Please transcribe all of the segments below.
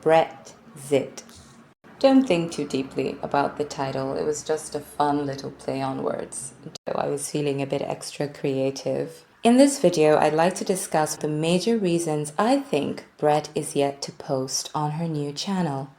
Brexit. Don't think too deeply about the title. It was just a fun little play on words. So I was feeling a bit extra creative. In this video, I'd like to discuss the major reasons I think Brett is yet to post on her new channel.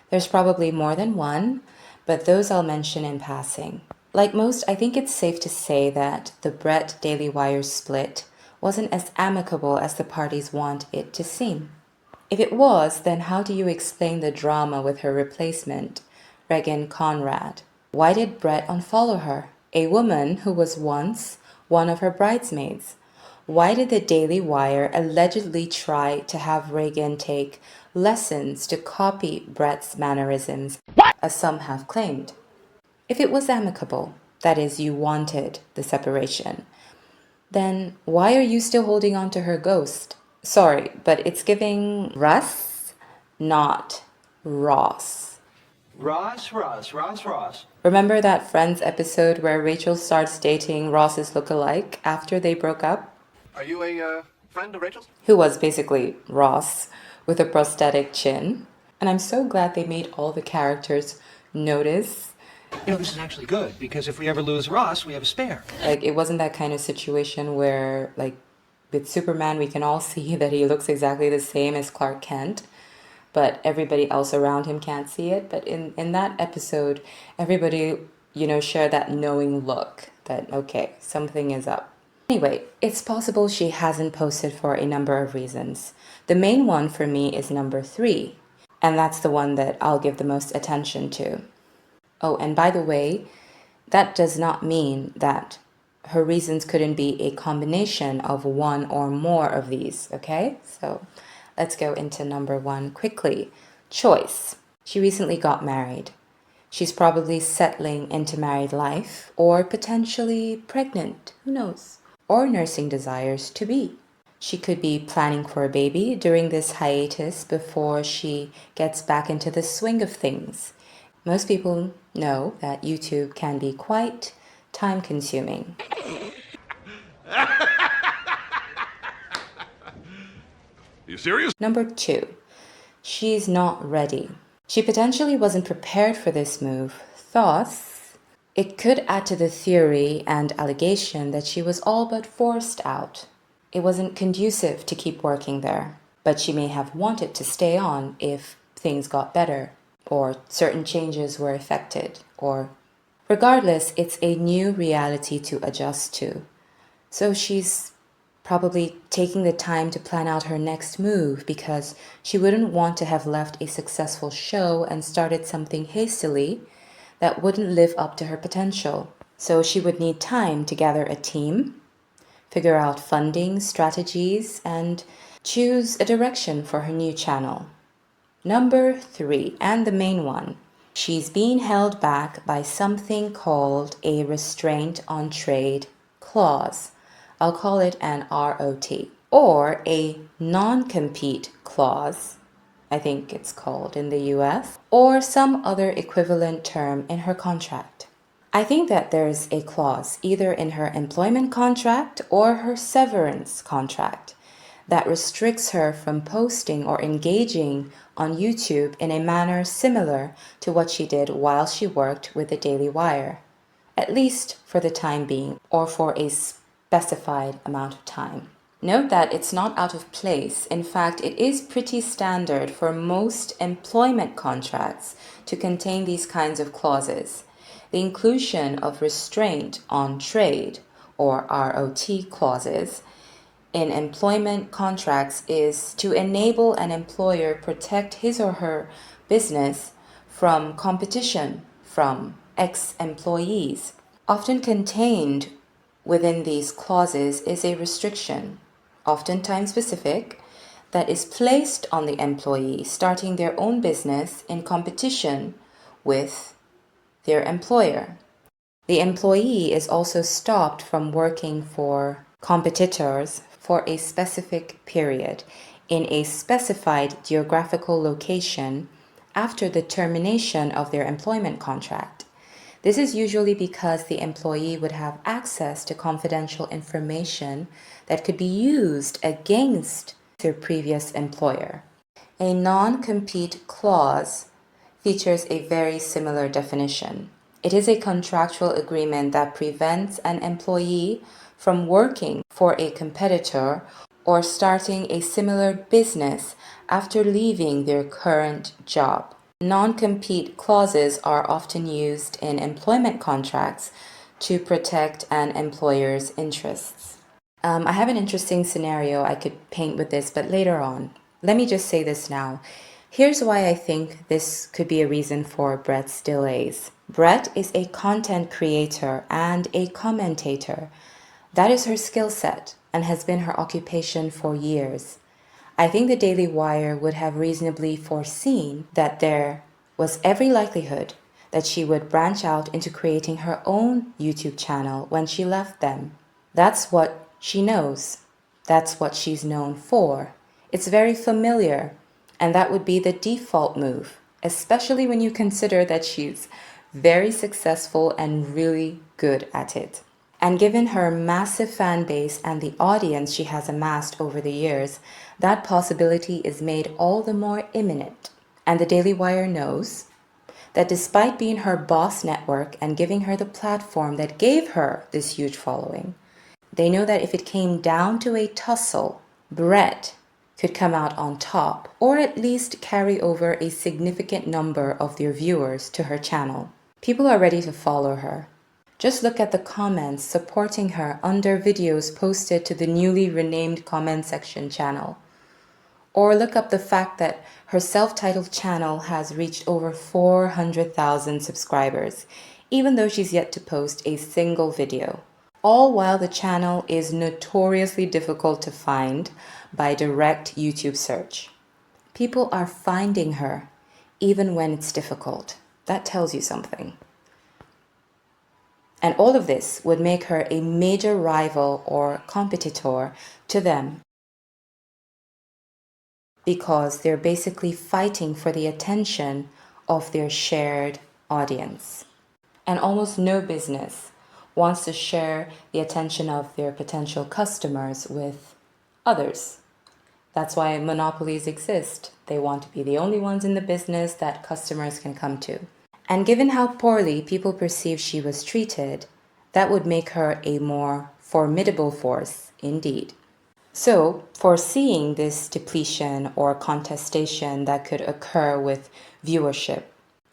There's probably more than one, but those I'll mention in passing. Like most, I think it's safe to say that the Brett Daily Wire split wasn't as amicable as the parties want it to seem. If it was, then how do you explain the drama with her replacement, Regan Conrad? Why did Brett unfollow her, a woman who was once one of her bridesmaids? Why did the Daily Wire allegedly try to have Regan take lessons to copy Brett's mannerisms, as some have claimed? If it was amicable, that is, you wanted the separation, then why are you still holding on to her ghost? Sorry, but it's giving Russ, not Ross. Ross. Remember that Friends episode where Rachel starts dating Ross's lookalike after they broke up? Are you a friend of Rachel's? Who was basically Ross with a prosthetic chin. And I'm so glad they made all the characters notice. You know, this is actually good, because if we ever lose Ross, we have a spare. Like, it wasn't that kind of situation where, like, with Superman, we can all see that he looks exactly the same as Clark Kent, but everybody else around him can't see it. But in that episode, everybody, shared that knowing look that, okay, something is up. Anyway, it's possible she hasn't posted for a number of reasons. The main one for me is number 3, and that's the one that I'll give the most attention to. Oh, and by the way, that does not mean that her reasons couldn't be a combination of one or more of these, okay? So let's go into number 1 quickly. Choice. She recently got married. She's probably settling into married life, or potentially pregnant, who knows? Or nursing desires to be. She could be planning for a baby during this hiatus before she gets back into the swing of things. Most people know that YouTube can be quite time-consuming. You serious? Number 2, she's not ready. She potentially wasn't prepared for this move. Thus, it could add to the theory and allegation that she was all but forced out. It wasn't conducive to keep working there, but she may have wanted to stay on if things got better, or certain changes were effected, or regardless, it's a new reality to adjust to. So she's probably taking the time to plan out her next move because she wouldn't want to have left a successful show and started something hastily that wouldn't live up to her potential. So she would need time to gather a team, figure out funding, strategies, and choose a direction for her new channel. Number 3, and the main one, she's being held back by something called a restraint on trade clause. I'll call it an ROT, or a non-compete clause, I think it's called in the US, or some other equivalent term in her contract. I think that there's a clause either in her employment contract or her severance contract that restricts her from posting or engaging on YouTube in a manner similar to what she did while she worked with the Daily Wire, at least for the time being, or for a specified amount of time. Note that it's not out of place. In fact, it is pretty standard for most employment contracts to contain these kinds of clauses. The inclusion of restraint on trade, or ROT clauses, in employment contracts is to enable an employer protect his or her business from competition from ex-employees. Often contained within these clauses is a restriction, often time-specific, that is placed on the employee starting their own business in competition with their employer. The employee is also stopped from working for competitors for a specific period in a specified geographical location after the termination of their employment contract. This is usually because the employee would have access to confidential information that could be used against their previous employer. A non-compete clause features a very similar definition. It is a contractual agreement that prevents an employee from working for a competitor or starting a similar business after leaving their current job. Non-compete clauses are often used in employment contracts to protect an employer's interests. I have an interesting scenario I could paint with this, but later on. Let me just say this now. Here's why I think this could be a reason for Brett's delays. Brett is a content creator and a commentator. That is her skill set and has been her occupation for years. I think the Daily Wire would have reasonably foreseen that there was every likelihood that she would branch out into creating her own YouTube channel when she left them. That's what she knows. That's what she's known for. It's very familiar, and that would be the default move, especially when you consider that she's very successful and really good at it. And given her massive fan base and the audience she has amassed over the years, that possibility is made all the more imminent. And the Daily Wire knows that despite being her boss network and giving her the platform that gave her this huge following, they know that if it came down to a tussle, Brett could come out on top, or at least carry over a significant number of their viewers to her channel. People are ready to follow her. Just look at the comments supporting her under videos posted to the newly renamed comment section channel. Or look up the fact that her self-titled channel has reached over 400,000 subscribers, even though she's yet to post a single video. All while the channel is notoriously difficult to find by direct YouTube search. People are finding her, even when it's difficult. That tells you something. And all of this would make her a major rival or competitor to them, because they're basically fighting for the attention of their shared audience. And almost no business wants to share the attention of their potential customers with others. That's why monopolies exist. They want to be the only ones in the business that customers can come to. And given how poorly people perceive she was treated, that would make her a more formidable force indeed. So, foreseeing this depletion or contestation that could occur with viewership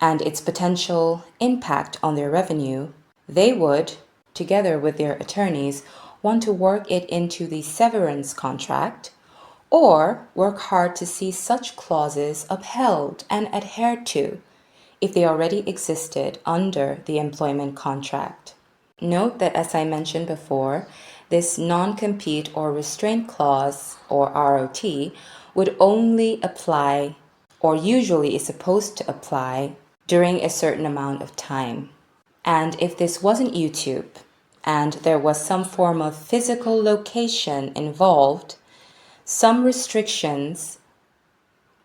and its potential impact on their revenue, they would, together with their attorneys, want to work it into the severance contract or work hard to see such clauses upheld and adhered to if they already existed under the employment contract. Note that, as I mentioned before, this non-compete or restraint clause, or ROT, would only apply, or usually is supposed to apply, during a certain amount of time. And if this wasn't YouTube, and there was some form of physical location involved, some restrictions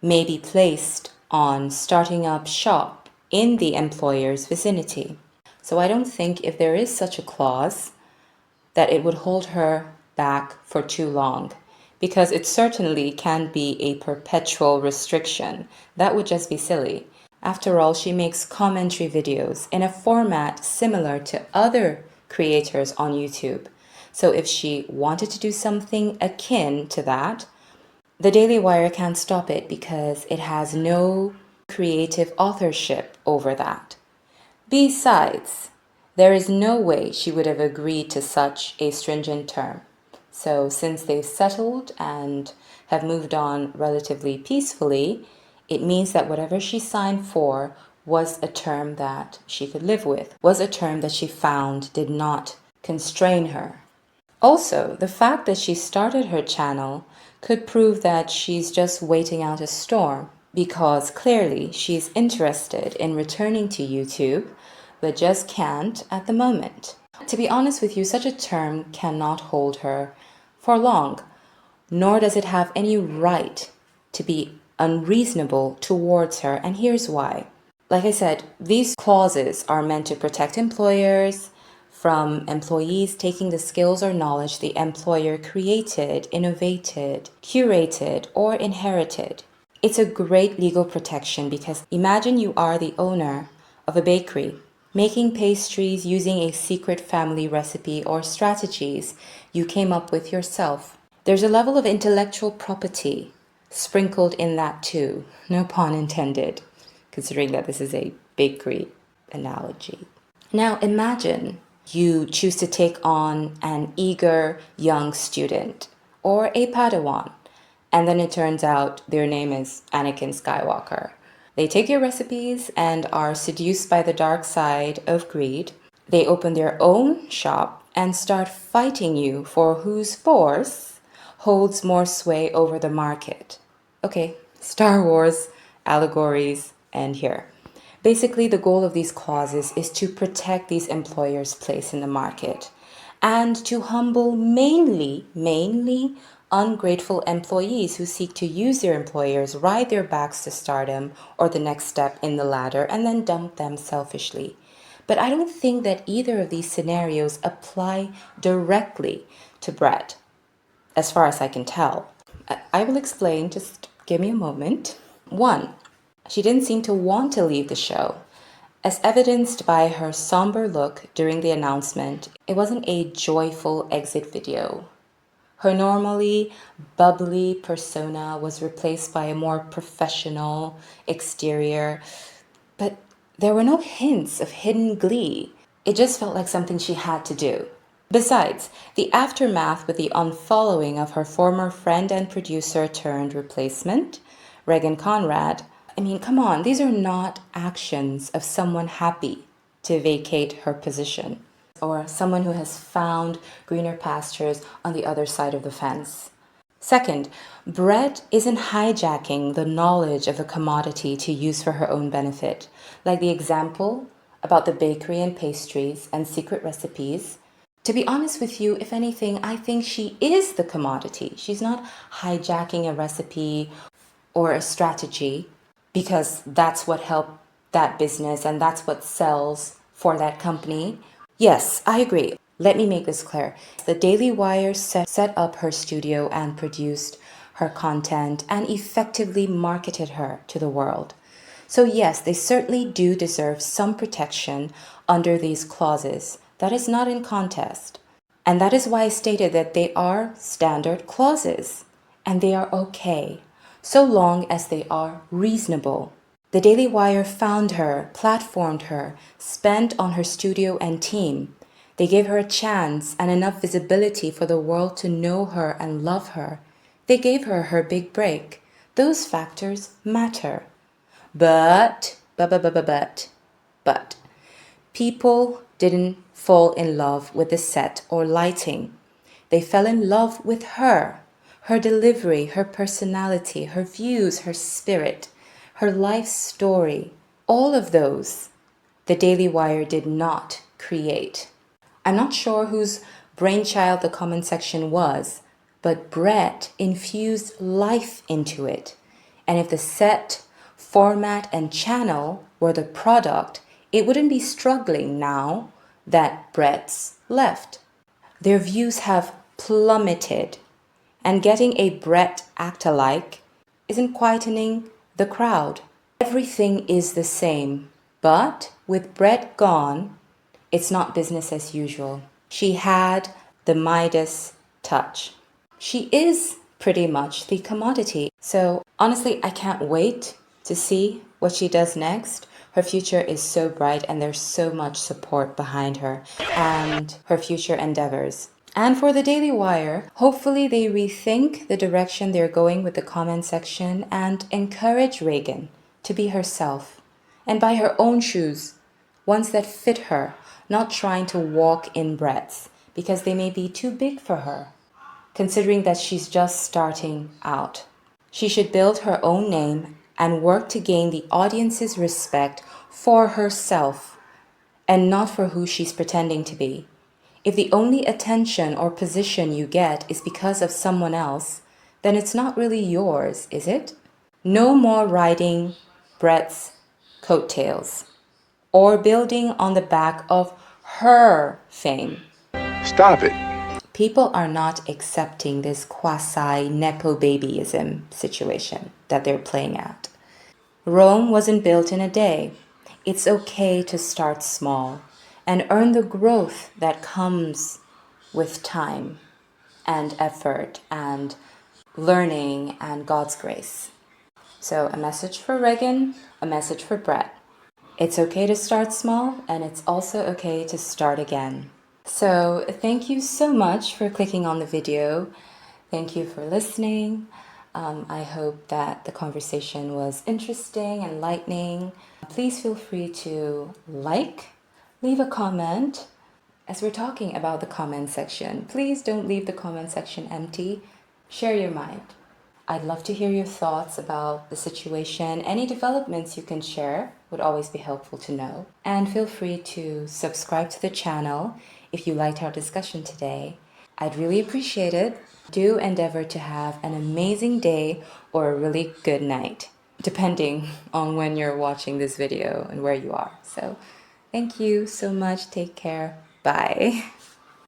may be placed on starting up shop in the employer's vicinity. So I don't think, if there is such a clause, that it would hold her back for too long, because it certainly can't be a perpetual restriction. That would just be silly. After all, she makes commentary videos in a format similar to other creators on YouTube. So if she wanted to do something akin to that, the Daily Wire can't stop it because it has no creative authorship over that. Besides, there is no way she would have agreed to such a stringent term. So since they've settled and have moved on relatively peacefully, it means that whatever she signed for was a term that she could live with, was a term that she found did not constrain her. Also, the fact that she started her channel could prove that she's just waiting out a storm, because clearly she's interested in returning to YouTube, but just can't at the moment. To be honest with you, such a term cannot hold her for long, nor does it have any right to be unreasonable towards her, and here's why. Like I said, these clauses are meant to protect employers from employees taking the skills or knowledge the employer created, innovated, curated, or inherited. It's a great legal protection because imagine you are the owner of a bakery, making pastries using a secret family recipe or strategies you came up with yourself. There's a level of intellectual property sprinkled in that too, no pun intended, considering that this is a bakery analogy. Now imagine you choose to take on an eager young student or a Padawan, and then it turns out their name is Anakin Skywalker. They take your recipes and are seduced by the dark side of greed. They open their own shop and start fighting you for whose force holds more sway over the market. Okay, Star Wars allegories end here. Basically, the goal of these clauses is to protect these employers' place in the market and to humble mainly ungrateful employees who seek to use their employers, ride their backs to stardom or the next step in the ladder, and then dump them selfishly. But I don't think that either of these scenarios apply directly to Brett, as far as I can tell. I will explain, just give me a moment. 1. She didn't seem to want to leave the show. As evidenced by her somber look during the announcement, it wasn't a joyful exit video. Her normally bubbly persona was replaced by a more professional exterior, but there were no hints of hidden glee. It just felt like something she had to do. Besides, the aftermath with the unfollowing of her former friend and producer turned replacement, Regan Conrad, I mean, come on, these are not actions of someone happy to vacate her position or someone who has found greener pastures on the other side of the fence. Second, Brett isn't hijacking the knowledge of a commodity to use for her own benefit, like the example about the bakery and pastries and secret recipes. To be honest with you, if anything, I think she is the commodity. She's not hijacking a recipe or a strategy because that's what helped that business and that's what sells for that company. Yes, I agree. Let me make this clear. The Daily Wire set up her studio and produced her content and effectively marketed her to the world. So yes, they certainly do deserve some protection under these clauses. That is not in contest. And that is why I stated that they are standard clauses and they are okay, so long as they are reasonable. The Daily Wire found her, platformed her, spent on her studio and team. They gave her a chance and enough visibility for the world to know her and love her. They gave her her big break. Those factors matter. But, people didn't fall in love with the set or lighting. They fell in love with her delivery, her personality, her views, her spirit, her life story. All of those, the Daily Wire did not create. I'm not sure whose brainchild the comment section was, but Brett infused life into it. And if the set, format, and channel were the product, it wouldn't be struggling now that Brett's left. Their views have plummeted, and getting a Brett act-alike isn't quietening the crowd. Everything is the same, but with Brett gone, it's not business as usual. She had the Midas touch. She is pretty much the commodity. So honestly, I can't wait to see what she does next. Her future is so bright and there's so much support behind her and her future endeavors. And for the Daily Wire, hopefully they rethink the direction they're going with the comment section and encourage Regan to be herself and buy her own shoes, ones that fit her, not trying to walk in Brett's because they may be too big for her, considering that she's just starting out. She should build her own name and work to gain the audience's respect for herself and not for who she's pretending to be. If the only attention or position you get is because of someone else, then it's not really yours, is it? No more riding Brett's coattails or building on the back of her fame. Stop it. Peace. people are not accepting this quasi-nepo babyism situation that they're playing out. Rome wasn't built in a day. It's okay to start small and earn the growth that comes with time and effort and learning and God's grace. So a message for Reagan, a message for Brett. It's okay to start small, and it's also okay to start again. So thank you so much for clicking on the video. Thank you for listening. I hope that the conversation was interesting, enlightening. Please feel free to leave a comment. As we're talking about the comment section, please don't leave the comment section empty. Share your mind. I'd love to hear your thoughts about the situation. Any developments you can share would always be helpful to know. And feel free to subscribe to the channel if you liked our discussion today. I'd really appreciate it. Do endeavor to have an amazing day or a really good night, depending on when you're watching this video and where you are. So thank you so much. Take care. Bye.